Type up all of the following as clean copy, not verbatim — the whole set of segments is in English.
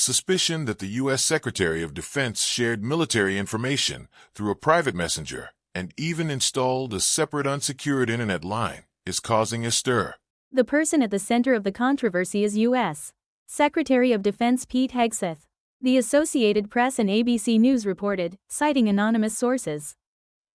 suspicion that the U.S. Secretary of Defense shared military information through a private messenger and even installed a separate unsecured internet line is causing a stir. The person at the center of the controversy is U.S. Secretary of Defense Pete Hegseth. The Associated Press and ABC News reported, citing anonymous sources,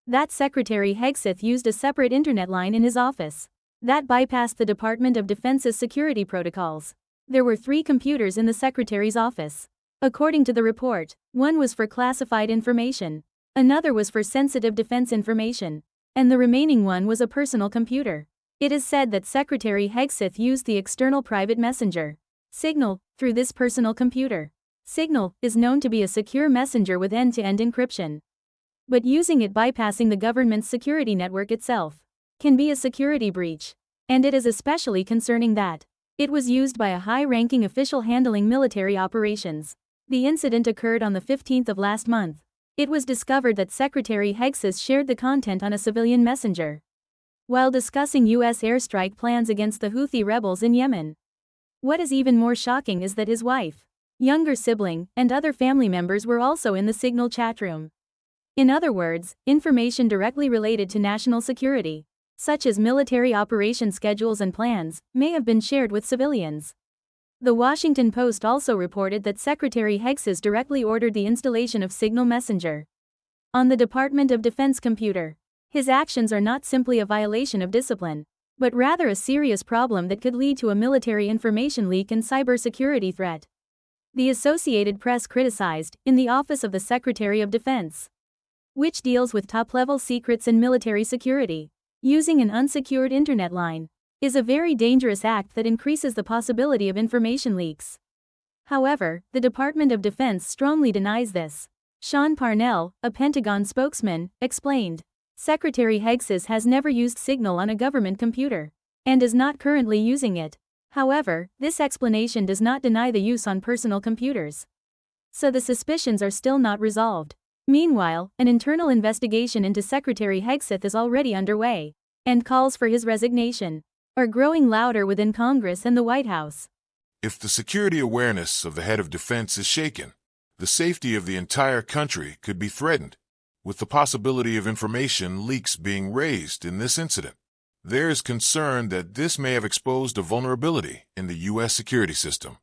that Secretary Hegseth used a separate internet line in his office that bypassed the Department of Defense's security protocols. There were 3 computers in the Secretary's office. According to the report, one was for classified information, another was for sensitive defense information, and the remaining one was a personal computer. It is said that Secretary Hegseth used the external private messenger, Signal, through this personal computer. Signal is known to be a secure messenger with end-to-end encryption. But using it bypassing the government's security network itself can be a security breach. And it is especially concerning that it was used by a high-ranking official handling military operations. The incident occurred on the 15th of last month. It was discovered that Secretary Hegseth shared the content on a civilian messenger while discussing U.S. airstrike plans against the Houthi rebels in Yemen. What is even more shocking is that his wife, younger sibling, and other family members were also in the Signal chat room. In other words, information directly related to national security, such as military operation schedules and plans, may have been shared with civilians. The Washington Post also reported that Secretary Hegseth directly ordered the installation of Signal Messenger on the Department of Defense computer. His actions are not simply a violation of discipline, but rather a serious problem that could lead to a military information leak and cybersecurity threat. The Associated Press criticized, in the Office of the Secretary of Defense, which deals with top-level secrets and military security, using an unsecured internet line is a very dangerous act that increases the possibility of information leaks. However, the Department of Defense strongly denies this. Sean Parnell, a Pentagon spokesman, explained, Secretary Hegseth has never used Signal on a government computer and is not currently using it. However, this explanation does not deny the use on personal computers. So the suspicions are still not resolved. Meanwhile, an internal investigation into Secretary Hegseth is already underway, and calls for his resignation are growing louder within Congress and the White House. If the security awareness of the head of defense is shaken, the safety of the entire country could be threatened, with the possibility of information leaks being raised in this incident. There is concern that this may have exposed a vulnerability in the U.S. security system.